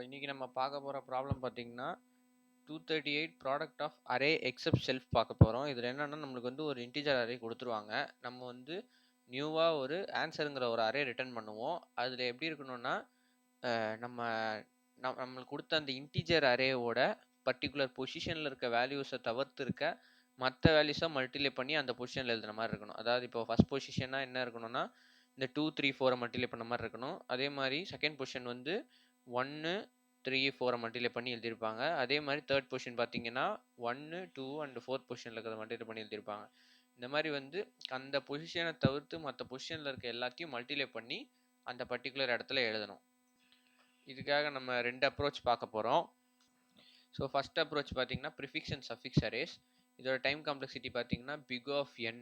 இன்னைக்கு நம்ம பார்க்க போகிற ப்ராப்ளம் பார்த்தீங்கன்னா 238 product of array except self பார்க்க போகிறோம். இதில் என்னென்னா நம்மளுக்கு வந்து ஒரு இன்டிஜர் அரே கொடுத்துருவாங்க. நம்ம வந்து நியூவாக ஒரு ஆன்சருங்கிற ஒரு அரே ரிட்டர்ன் பண்ணுவோம். அதில் எப்படி இருக்கணும்னா நம்ம நம்மளுக்கு கொடுத்த அந்த இன்டிஜர் அரேவோட பர்டிகுலர் பொசிஷனில் இருக்க வேல்யூஸை தவிர்த்து இருக்க மற்ற வேல்யூஸை மல்டிப்ளை பண்ணி அந்த பொசிஷனில் எழுதுன மாதிரி இருக்கணும். அதாவது இப்போ ஃபஸ்ட் பொசிஷனாக என்ன இருக்கணும்னா இந்த 2 3 4 மல்டிப்ளை பண்ண மாதிரி இருக்கணும். அதே மாதிரி செகண்ட் பொசிஷன் வந்து 1 3 4 மல்டிப்ளை பண்ணி எழுதியிருப்பாங்க. அதே மாதிரி தேர்ட் பொசிஷன் பார்த்தீங்கன்னா 1 2 அண்ட் ஃபோர்த் பொசிஷனில் இருக்கிறத மல்டிப்ளை பண்ணி எழுதியிருப்பாங்க. இந்த மாதிரி வந்து அந்த பொசிஷனை தவிர்த்து மற்ற பொசிஷனில் இருக்க எல்லாத்தையும் மல்டிப்ளை பண்ணி அந்த பர்டிகுலர் இடத்துல எழுதணும். இதுக்காக நம்ம 2 அப்ரோச் பார்க்க போகிறோம். ஸோ ஃபஸ்ட் அப்ரோச் பார்த்தீங்கன்னா ப்ரிஃபிக்ஸ் அண்ட் சஃபிக்ஸ் அரேஸ். இதோட டைம் காம்ப்ளெக்சிட்டி பார்த்தீங்கன்னா big of n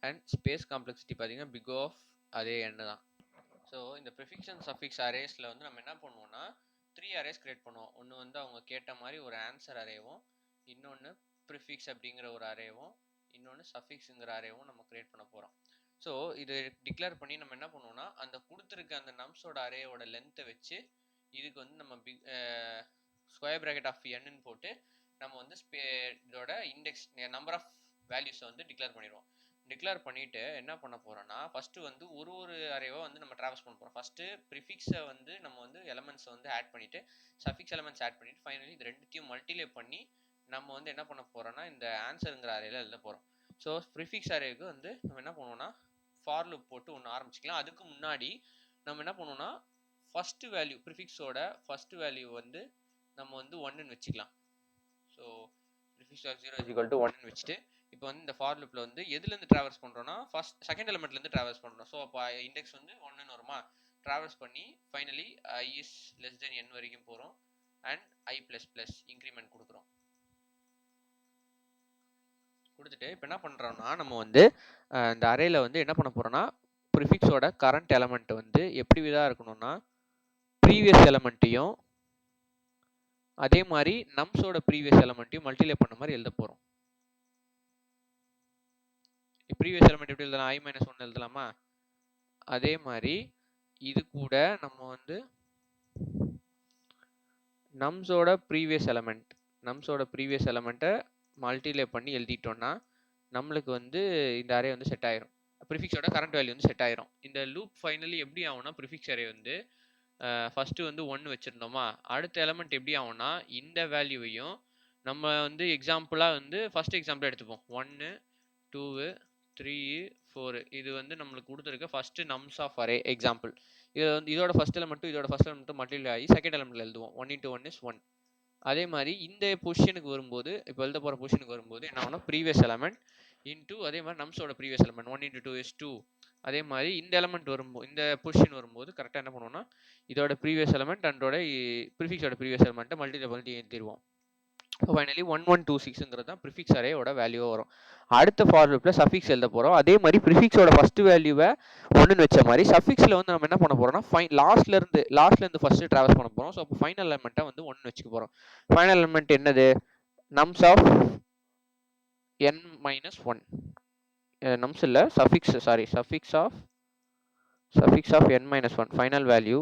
and space complexity பார்த்தீங்கன்னா பிக் ஆஃப் அதே n தான். ஸோ இந்த ப்ரிஃபிக்ஸ் அண்ட் சஃபிக்ஸ் அரேஸில் வந்து நம்ம என்ன பண்ணுவோம்னா 3 அரேஸ் கிரியேட் பண்ணுவோம். ஒன்று வந்து அவங்க கேட்ட மாதிரி ஒரு ஆன்சர் அரேவும், இன்னொன்று ப்ரிஃபிக்ஸ் அப்படிங்கிற ஒரு அரேவும், இன்னொன்று சஃபிக்ஸுங்கிற அரேவும் நம்ம கிரியேட் பண்ண போகிறோம். ஸோ இது டிக்ளேர் பண்ணி நம்ம என்ன பண்ணுவோம்னா அந்த கொடுத்துருக்க அந்த நம்ஸோட அரேயோட லென்த்தை வச்சு இதுக்கு வந்து நம்ம ஸ்கொயர் ப்ராக்கெட் ஆஃப் n போட்டு நம்ம வந்து இதோட இண்டெக்ஸ் நம்பர் ஆஃப் வேல்யூஸை வந்து டிக்ளேர் பண்ணிடுவோம். டிக்ளேர் பண்ணிவிட்டு என்ன பண்ண போகிறோன்னா ஃபஸ்ட்டு வந்து ஒரு அரேவை வந்து நம்ம ட்ராவல்ஸ் பண்ண போகிறோம். ஃபஸ்ட்டு ப்ரிஃபிக்ஸை வந்து நம்ம வந்து எலமெண்ட்ஸை வந்து ஆட் பண்ணிவிட்டு சஃபிக்ஸ் எலமெண்ட்ஸ் ஆட் பண்ணிவிட்டு ஃபைனலி இது ரெண்டுத்தையும் மல்டிப்ளை பண்ணி நம்ம வந்து என்ன பண்ண போகிறோன்னா இந்த ஆன்சருங்கிற அரேயில் எழுத போகிறோம். ஸோ ப்ரிஃபிக்ஸ் அரேவுக்கு வந்து நம்ம என்ன பண்ணுவோம்னா ஃபார் லூப் போட்டு ஒன்று ஆரம்பிச்சிக்கலாம். அதுக்கு முன்னாடி நம்ம என்ன பண்ணுவோம்னா ஃபஸ்ட்டு வேல்யூ ப்ரிஃபிக்ஸோட ஃபஸ்ட்டு வேல்யூ வந்து நம்ம வந்து 1ன்னு வச்சுக்கலாம். ஸோ ப்ரிஃபிக்ஸ் ஆஃப் 0 = 1ன்னு வச்சுட்டு இப்போ வந்து இந்த ஃபார் லூப்பில் வந்து எதுலேருந்து ட்ராவல்ஸ் பண்ணுறோன்னா செகண்ட் எலிமெண்ட்லேருந்து ட்ராவல்ஸ் பண்ணுறோம். ஸோ அப்போ இண்டெக்ஸ் வந்து 1ன்னு வருமா, ட்ராவல்ஸ் பண்ணி finally i is less than n வரைக்கும் போகிறோம் அண்ட் i++ இன்க்ரிமெண்ட் கொடுக்குறோம். கொடுத்துட்டு இப்போ என்ன பண்ணுறோம்னா நம்ம வந்து இந்த அரேயில் வந்து என்ன பண்ண போகிறோன்னா ப்ரிஃபிக்ஸோட கரண்ட் எலமெண்ட் வந்து எப்படி விதமாக இருக்கணும்னா ப்ரீவியஸ் எலமெண்ட்டையும் அதே மாதிரி நம்ஸோட ப்ரீவியஸ் எலமெண்ட்டையும் மல்டிப்ளை பண்ண மாதிரி எழுத போகிறோம். ப்ரீவியஸ் எலமெண்ட் எப்படி எழுதலாம், i-1 எழுதலாமா, அதே மாதிரி இது கூட நம்ம வந்து நம்ஸோட ப்ரீவியஸ் எலமெண்ட்டை மல்டிப்ளை பண்ணி எழுதிட்டோம்னா நம்மளுக்கு வந்து இந்த அரே வந்து செட் ஆயிரும். ப்ரிஃபிக்ஸோட கரண்ட் வேல்யூ வந்து செட் ஆயிரும். இந்த லூப் ஃபைனலி எப்படி ஆகும்னா ப்ரிஃபிக்ஸ் அரே வந்து ஃபஸ்ட்டு வந்து 1 வச்சுருந்தோமா, அடுத்த எலமெண்ட் எப்படி ஆகும்னா இந்த வேல்யூவையும் நம்ம வந்து எக்ஸாம்பிளாக வந்து ஃபஸ்ட் எக்ஸாம்பிளாக எடுத்துப்போம். 1 2 3 4 இது வந்து நம்மளுக்கு கொடுத்துருக்க first nums of array example. இது வந்து இதோட ஃபஸ்ட் எலமெண்ட்டும் மல்டிப்ளை ஆகி செகண்ட் எலமெண்ட்டில் எழுதுவோம். 1 × 1 = 1. அதே மாதிரி இந்த பொசிஷனுக்கு வரும்போது இப்போ எழுத போகிற பொசிஷனுக்கு வரும்போது என்ன ஆகும்னா ப்ரீவியஸ் எலமெண்ட் இன்டூ அதே மாதிரி நம்ஸோட ப்ரீவியஸ் எலமெண்ட் 1 × 2 = 2. அதே மாதிரி இந்த எலமெண்ட் வரும்போது இந்த பொசிஷன் வரும்போது கரெக்டாக என்ன பண்ணுவோம்னா இதோட ப்ரீவியஸ் எலமெண்ட் அண்டோட ப்ரிஃபிக்ஸோட ப்ரீவியஸ் எலமெண்ட்டை மல்டிப்ளை பண்ணி எழுதிடுவோம். ஃபைனலி 1126ங்கிறது தான் ப்ரிஃபிக்ஸ் அரேயோட வேல்யூவாக வரும். அடுத்த ஃபார் லூப்பில் சஃபிக்ஸ் எழுத போகிறோம். அதே மாதிரி ப்ரிஃபிக்ஸோட ஃபஸ்ட்டு வேல்யூவை 1ன்னு வச்ச மாதிரி சஃபிக்ஸில் வந்து நம்ம என்ன பண்ண போகிறோம்னா லாஸ்ட்லேருந்து ஃபஸ்ட்டு ட்ராவல்ஸ் பண்ண போகிறோம். ஸோ அப்போ ஃபைனல் எலமெண்ட்டை வந்து 1 வச்சுக்க போகிறோம். ஃபைனல் எலமெண்ட் என்னது, நம்ஸ் ஆஃப் n-1 நம்ஸ் இல்லை suffix of n-1 final value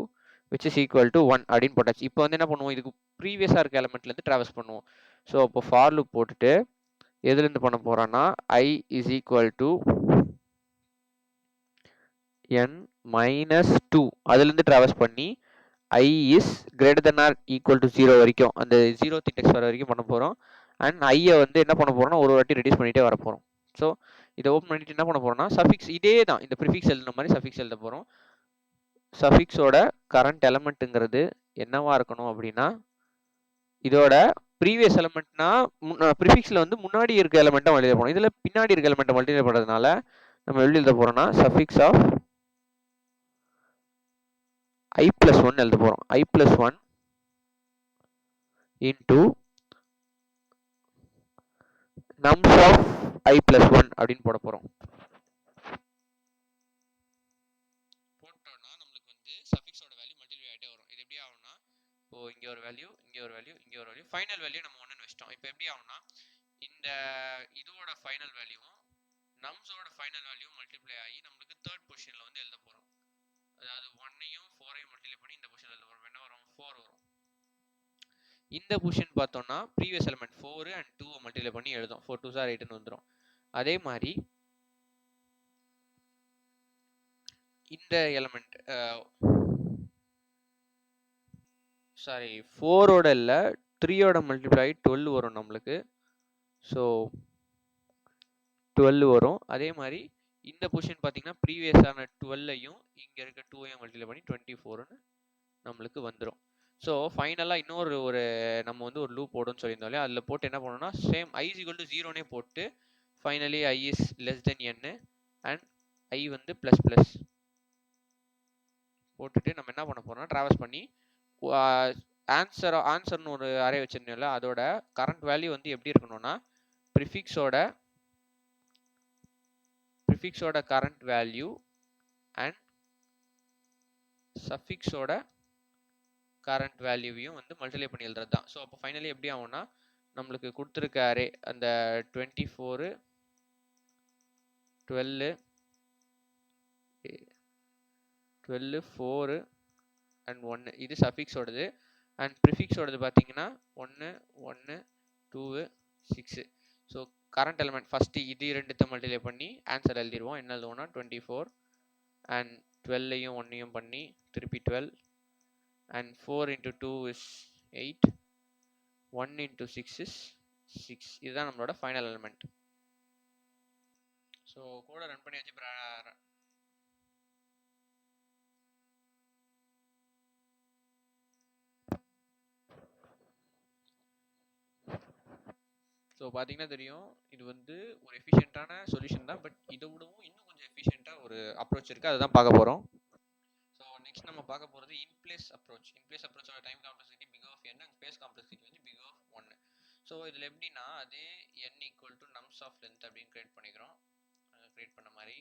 which is equal to 1 அப்படின்னு போட்டாச்சு. இப்போ வந்து என்ன பண்ணுவோம், இதுக்கு ப்ரீவியஸாக இருக்க எலமெண்ட்லேருந்து ட்ராவல்ஸ் பண்ணுவோம். ஸோ அப்போ ஃபார் லூப் போட்டுட்டு எதுலேருந்து பண்ண போகிறோன்னா i is equal to n-2 அதுலேருந்து ட்ராவல்ஸ் பண்ணி i is greater than or equal to 0 வரைக்கும் அந்த 0th இண்டெக்ஸ் வர வரைக்கும் பண்ண போகிறோம். அண்ட் ஐயை வந்து என்ன பண்ண போகிறோம்னா ஒரு வாட்டி ரெடியூஸ் பண்ணிகிட்டே வர போகிறோம். ஸோ இதை ஓப்பன் பண்ணிட்டு என்ன பண்ண போகிறோம்னா சஃபிக்ஸ் இதே தான் இந்த ப்ரிஃபிக்ஸ் எழுதுன மாதிரி சஃபிக்ஸ் எழுத போகிறோம். சஃபிக்ஸோட கரண்ட் எலமெண்ட்டுங்கிறது என்னவா இருக்கணும் அப்படின்னா இதோட ப்ரீவியஸ் எலமெண்ட்னா ப்ரிஃபிக்ஸில் வந்து முன்னாடி இருக்க எலமெண்ட்டை மல்டிப்ளை பண்ணணும். இதில் பின்னாடி இருக்க எலமெண்ட்டை மல்டிப்ளை பண்ணுறதுனால நம்ம எப்படி எழுத போகிறோம்னா சஃபிக்ஸ் ஆஃப் i+1 எழுத போகிறோம். i+1 into nums of i+1 அப்படின்னு போட போகிறோம். போட்டோம்னா நம்மளுக்கு வந்து சஃபிக்ஸோட வேல்யூ மல்டிப்ளை ஆகிட்டே வரும். இது எப்படி ஆகும்னா இப்போ இங்கே ஒரு வேல்யூ ஃபைனல் வேல்யூ நம்ம 1ன்னு வச்சிட்டோம். இப்போ எப்படி ஆகும்னா இந்த இதோட ஃபைனல் வேல்யூவும் நம்ஸோட ஃபைனல் வேல்யூ மல்டிப்ளை ஆகி நம்மளுக்கு தேர்ட் பொசிஷனில் வந்து எழுத போகிறோம். அதாவது 1ஐயும் 4ஐயும் மல்டிப்ளை பண்ணி இந்த பொசிஷனில் எழுத போகிறோம். என்ன வரும், 4 வரும். இந்த பொசிஷன் பார்த்தோம்னா ப்ரீவியஸ் எலிமெண்ட் 4 அண்ட் 2 மல்டிப்ளை பண்ணி எழுதும். 4 2s are 8ன்னு வந்துடும். அதே மாதிரி இந்த எலிமெண்ட் சாரி 4ஓட இல்லை 3ஓட மல்டிப்ளை 12 வரும் நம்மளுக்கு. ஸோ 12 வரும். அதே மாதிரி இந்த பொசிஷன் பார்த்தீங்கன்னா ப்ரீவியஸான 12ஐயும் இங்கே இருக்க 2ஐயும் மல்டிப்ளை பண்ணி 24ன்னு நம்மளுக்கு வந்துடும். ஸோ ஃபைனலாக இன்னொரு நம்ம வந்து ஒரு லூப் போடுன்னு சொல்லியிருந்தோம். அதில் போட்டு என்ன பண்ணணும்னா சேம் i = 0னே போட்டு finally i is less than n and i வந்து ப்ளஸ் ப்ளஸ் போட்டுட்டு நம்ம என்ன பண்ண போகிறோம்னா ட்ராவல்ஸ் பண்ணி ஆன்சர்னு ஒரு அரே வச்சிருந்தோம்ல, அதோட கரண்ட் வேல்யூ வந்து எப்படி இருக்கணும்னா ப்ரிஃபிக்ஸோட கரண்ட் வேல்யூ அண்ட் சஃபிக்ஸோட கரண்ட் வேல்யூவையும் வந்து மல்டிப்ளை பண்ணி எழுதுறது தான். ஸோ அப்போ ஃபைனலி எப்படி ஆகும்னா நம்மளுக்கு கொடுத்துருக்க அரே அந்த 24 12 4 அண்ட் 1 இது சஃபிக்ஸோடது. அண்ட் ப்ரிஃபிக்ஸோடது பார்த்தீங்கன்னா 1 1 2 6. ஸோ கரண்ட் எலிமெண்ட் ஃபஸ்ட்டு இது ரெண்டுத்தை மல்டிப்ளை பண்ணி ஆன்சர் எழுதிடுவோம். என்ன எழுதுவோம்னா 24 அண்ட் 12ஐயும் 1ஐயும் பண்ணி திருப்பி 12 அண்ட் 4 × 2 is 8, 1 × 6 is 6. இதுதான் நம்மளோட ஃபைனல் எலிமெண்ட். ஸோ கோடை ரன் பண்ணியாச்சு. ஸோ பார்த்தீங்கன்னா தெரியும், இது வந்து ஒரு எஃபிஷியண்ட்டான சொல்யூஷன் தான். பட் இதை விடவும் இன்னும் கொஞ்சம் எஃபிஷியண்ட்டாக ஒரு அப்ரோச் இருக்குது, அதுதான் பார்க்க போகிறோம். ஸோ நெக்ஸ்ட் நம்ம பார்க்க போகிறது இன்பிளேஸ் அப்ரோச்சோட time complexity big of n and space complexity வந்து பிக் ஆஃப் 1. ஸோ இதில் எப்படின்னா அதே n = nums of length அப்படின்னு கிரியேட் பண்ணிக்கிறோம். கிரியேட் பண்ண மாதிரி.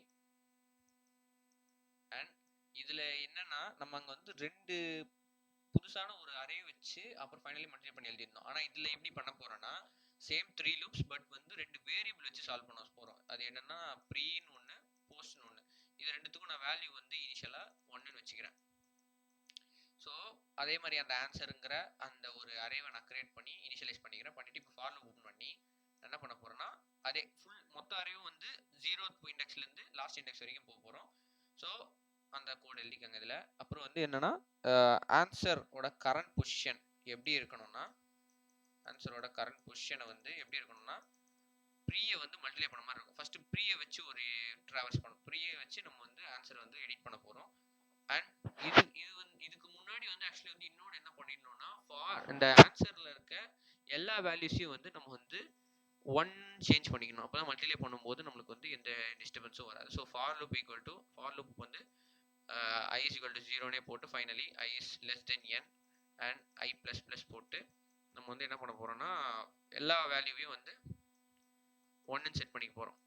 அண்ட் இதில் என்னன்னா நம்ம அங்கே வந்து ரெண்டு புதுசான ஒரு அரே வச்சு அப்புறம் ஃபைனலி மல்டிப்ளை பண்ணி எழுதிருந்தோம். ஆனால் இதில் எப்படி பண்ண போகிறோன்னா சேம் 3 லூப்ஸ் பட் வந்து 2 வேரியபிள் வச்சு சால்வ் பண்ண போகிறோம். அது என்னன்னா ப்ரீன்னு ஒன்று, போஸ்ட்னு ஒன்று. இது ரெண்டுத்துக்கும் நான் வேல்யூ வந்து இனிஷியலாக 1ன்னு வச்சுக்கிறேன். ஸோ அதே மாதிரி அந்த ஆன்சருங்கிற அந்த ஒரு அரேவை நான் கிரியேட் பண்ணி இனிஷியலைஸ் பண்ணிக்கிறேன். பண்ணிவிட்டு இப்போ ஃபார் லூப் ஓப்பன் பண்ணி என்ன பண்ண போகிறேன்னா அதே ஃபுல் மொத்த அரேவும் வந்து 0th இண்டெக்ஸ்லேருந்து லாஸ்ட் இண்டெக்ஸ் வரைக்கும் போக போகிறோம். ஸோ அந்த கோட் எழுதிக்கங்க இதில். அப்புறம் வந்து என்னென்னா ஆன்சரோட கரண்ட் பொசிஷன் எப்படி இருக்கணும்னா எப்படி இருக்கணும்னா ப்ரீயை வந்து மல்டிப்ளை பண்ண மாதிரி இருக்கும். ஃபர்ஸ்ட் ப்ரீயை வச்சு ஒரு ட்ராவல்ஸ் பண்ணணும். ப்ரீயை வச்சு நம்ம வந்து ஆன்சர் வந்து எடிட் பண்ண போகிறோம். அண்ட் இதுக்கு முன்னாடி வந்து ஆக்சுவலி வந்து இன்னொன்று என்ன பண்ணிடணும்னா இந்த ஆன்சரில் இருக்க எல்லா வேல்யூஸையும் வந்து நம்ம வந்து 1 சேஞ்ச் பண்ணிக்கணும். அப்போ தான் மல்டிப்ளை பண்ணும்போது நம்மளுக்கு வந்து எந்த டிஸ்டர்பன்ஸும் வராது. ஸோ ஃபார் லூப் வந்து i = 0னே போட்டு finally i is less than n and i ++ போட்டு நம்ம வந்து என்ன பண்ண போகிறோம்னா எல்லா வேல்யூவையும் வந்து 1ன்னு செட் பண்ணிக்க போகிறோம்.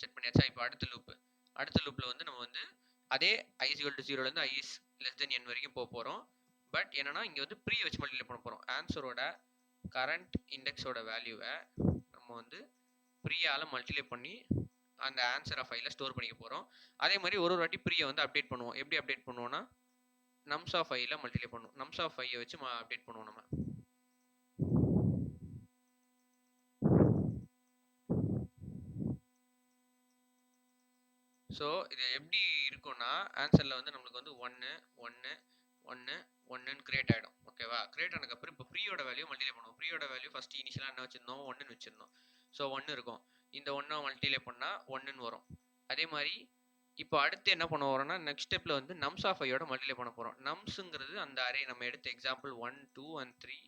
செட் பண்ணியாச்சா? இப்போ அடுத்த லூப்பில் வந்து நம்ம வந்து அதே i = 0லேருந்து i is less than n வரைக்கும் போக போகிறோம். பட் என்னன்னா இங்கே வந்து ப்ரீ வச்சு மல்டிப்ளை பண்ண போகிறோம். ஆன்சரோட கரண்ட் இண்டெக்ஸோட வேல்யூவை நம்ம வந்து ப்ரீயால் மல்டிப்ளை பண்ணி அந்த ஆன்சரை ஃபைலில் ஸ்டோர் பண்ணிக்க போகிறோம். அதே மாதிரி ஒரு வாட்டி ப்ரீயை வந்து அப்டேட் பண்ணுவோம். எப்படி அப்டேட் பண்ணுவோம்னா nums of i மல்டிப்ளை பண்ணுவோம். nums of i வச்சு அப்டேட் பண்ணுவோம் நம்ம. ஸோ இது எப்படி இருக்கும்னா ஆன்சரில் வந்து நம்மளுக்கு வந்து 1 1 1 1ன்னு கிரியேட் ஆகிடும். ஓகேவா? கிரியேட் ஆனதுக்கப்புறம் இப்போ ப்ரீயோட வேல்யூ மல்டிப்ளை பண்ணுவோம். ப்ரீயோட வேல்யூ ஃபஸ்ட்டு இனிஷியலாக என்ன வச்சுருந்தோம்? 1ன்னு வச்சுருந்தோம். ஸோ 1 இருக்கும். இந்த 1 மல்டிப்ளை பண்ணால் 1ன்னு வரும். அதே மாதிரி இப்போ அடுத்து என்ன பண்ண போகிறோம்னா நெக்ஸ்ட் ஸ்டெப்பில் வந்து nums of i மல்டிப்ளை பண்ண போகிறோம். நம்ஸுங்கிறது அந்த அரே நம்ம எடுத்த எக்ஸாம்பிள் 1 2 and 3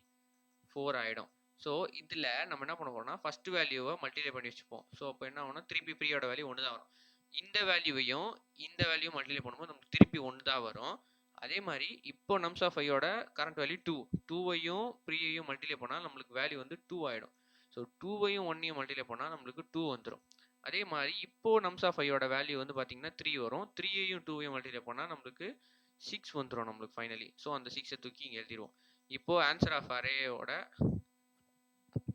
4 ஆகிடும். ஸோ இதில் நம்ம என்ன பண்ண போகிறோம்னா ஃபஸ்ட் வேல்யூவை மல்டிப்ளை பண்ணி வச்சுப்போம். ஸோ அப்போ என்ன ஆகும்னா திருப்பி ப்ரீயோட வேல்யூ 1 தான் வரும். இந்த வேல்யூவையும் இந்த வேல்யூ மல்டிப்ளை பண்ணும்போது நமக்கு திருப்பி 1 தான் வரும். அதே மாதிரி இப்போ nums of i current value 2வையும் ப்ரீயையும் மல்டிப்ளை பண்ணால் நம்மளுக்கு வேல்யூ வந்து 2 ஆகிடும். ஸோ 2வையும் 1ஐயும் மல்டிப்ளை பண்ணால் நம்மளுக்கு 2 வந்துடும். அதே மாதிரி இப்போ nums of i வேல்யூ வந்து பார்த்தீங்கன்னா 3 வரும். 3ஐயும் 2வையும் மல்டிப்ளை பண்ணால் நம்மளுக்கு 6 வந்துடும் நம்மளுக்கு ஃபைனலி. ஸோ அந்த 6ஐ தூக்கி இங்கே எழுதிடுவோம். இப்போ ஆன்சர் ஆஃப் அரேயோட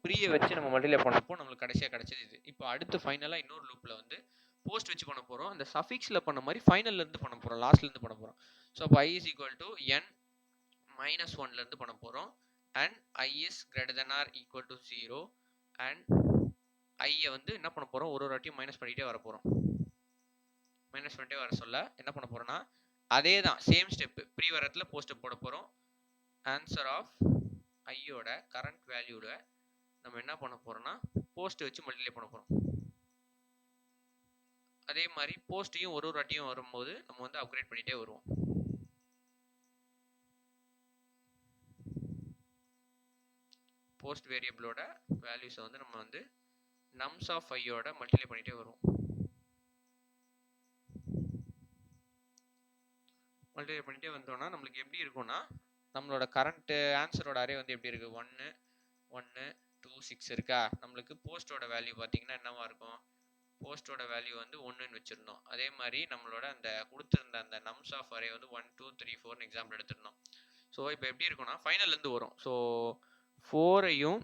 ப்ரீயை வச்சு நம்ம மல்டிப்ளை பண்ணப்போ நம்மளுக்கு கடைசியாக கிடைச்சது இது. இப்போ அடுத்து ஃபைனலாக இன்னொரு லூப்பில் வந்து போஸ்ட் வச்சு பண்ண போகிறோம். அந்த சஃபிக்ஸில் பண்ண மாதிரி ஃபைனல்லேருந்து பண்ண போகிறோம், லாஸ்ட்லேருந்து பண்ண போகிறோம். ஸோ அப்போ i = n - 1லேருந்து பண்ண போகிறோம். And I is greater than or equal to 0 and ஐயை வந்து என்ன பண்ண போகிறோம், ஒரு வாட்டியும் மைனஸ் பண்ணிகிட்டே வர போகிறோம். மைனஸ் பண்ணிட்டே வர சொல்ல என்ன பண்ண போகிறோம்னா அதே தான் சேம் ஸ்டெப்பு ப்ரீ வரத்தில் போஸ்ட்டை போட போகிறோம். ஆன்சர் ஆஃப் ஐயோட கரண்ட் வேல்யூட நம்ம என்ன பண்ண போகிறோம்னா போஸ்ட்டை வச்சு மல்டிப்ளை பண்ண போகிறோம். அதே மாதிரி போஸ்ட்டையும் ஒரு வாட்டியும் வரும்போது நம்ம வந்து அப்கிரேட் பண்ணிகிட்டே வருவோம். போஸ்ட் வேரியபிளோட வேல்யூஸை வந்து நம்ம வந்து நம்ஸ் ஆஃப் ஐயோட மல்டிப்ளை பண்ணிகிட்டே வருவோம். மல்டிப்ளை பண்ணிகிட்டே வந்தோம்னா நம்மளுக்கு எப்படி இருக்கும்னா நம்மளோட கரண்ட் ஆன்சரோட அரே வந்து எப்படி இருக்குது, 1 1 2 6 இருக்கா. நம்மளுக்கு போஸ்ட்டோட வேல்யூ பார்த்தீங்கன்னா என்னவா இருக்கும், போஸ்ட்டோட வேல்யூ வந்து 1ன்னு வச்சுருந்தோம். அதே மாதிரி நம்மளோட அந்த கொடுத்துருந்த அந்த நம்ஸ் ஆஃப் அரே வந்து 1 2 3 4ன்னு எக்ஸாம்பிள் எடுத்துருந்தோம். ஸோ இப்போ எப்படி இருக்கும்னா ஃபைனல்லேருந்து வரும். ஸோ 4ஐயும்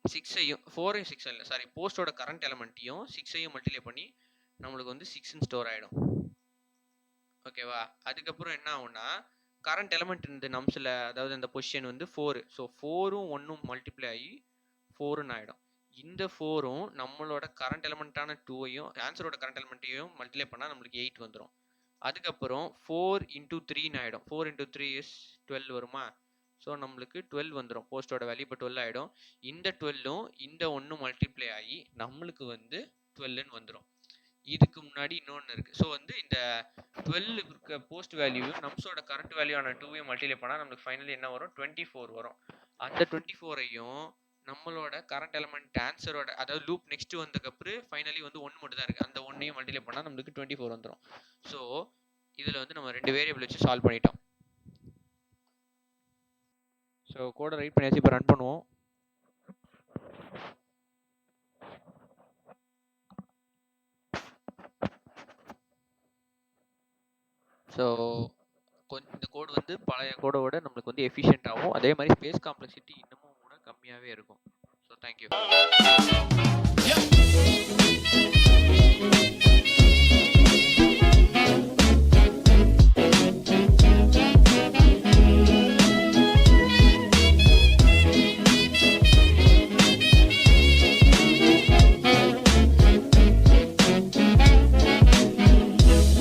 6ஐயும் 4ஐயும் 6 இல்லை சாரி போஸ்ட்டோட கரண்ட் எலமெண்ட்டையும் 6ஐயும் மல்டிப்ளை பண்ணி நம்மளுக்கு வந்து 6ன்னு ஸ்டோர் ஆகிடும். ஓகேவா. அதுக்கப்புறம் என்ன ஆகும்னா கரண்ட் எலமெண்ட் இந்த நம்ஸில் அதாவது இந்த பொசிஷன் வந்து 4. ஸோ 4ம் 1ம் மல்டிப்ளை ஆகி 4ன்னு ஆகிடும். இந்த 4ம் நம்மளோட கரண்ட் எலமெண்ட்டான 2ஐயும் ஆன்சரோட கரண்ட் எலமெண்ட்டையும் மல்டிப்ளை பண்ணால் நம்மளுக்கு 8 வந்துடும். அதுக்கப்புறம் 4 இன்டூ 3ன்னு ஆகிடும். 4 இன்டூ 3 இஸ் 12 வருமா. ஸோ நம்மளுக்கு 12 வந்துடும். போஸ்ட்டோட வேல்யூ இப்போ 12 ஆகிடும். இந்த 12ம் இந்த 1ம் மல்டிப்ளை ஆகி நம்மளுக்கு வந்து 12ன்னு வந்துடும். இதுக்கு முன்னாடி இன்னொன்று இருக்குது. ஸோ வந்து இந்த 12 இருக்க போஸ்ட் வேல்யூ நம்ஸோட கரண்ட் வேல்யூவான 2ஐயும் மல்டிப்ளை பண்ணால் நம்மளுக்கு ஃபைனலி என்ன வரும், 24 வரும். அந்த 24ஐயும் நம்மளோட கரண்ட் எலமெண்ட் ஆன்சரோட அதாவது லூப் நெக்ஸ்ட் வந்ததுக்கப்புறம் ஃபைனலி வந்து 1 மட்டும் தான் இருக்குது. அந்த 1ஐயும் மல்டிப்ளை பண்ணால் நம்மளுக்கு 24 வந்துடும். ஸோ இதில் வந்து நம்ம 2 வேரியபிள் வச்சு சால்வ் பண்ணிட்டோம். ஸோ கோடை ரைட் பண்ணியாச்சு. இப்போ ரன் பண்ணுவோம். ஸோ இந்த கோடு வந்து பழைய கோடோட நம்மளுக்கு வந்து எஃபிஷியன்ட் ஆகும். அதே மாதிரி ஸ்பேஸ் காம்ப்ளெக்சிட்டி இன்னமும் கூட கம்மியாகவே இருக்கும். So thank you.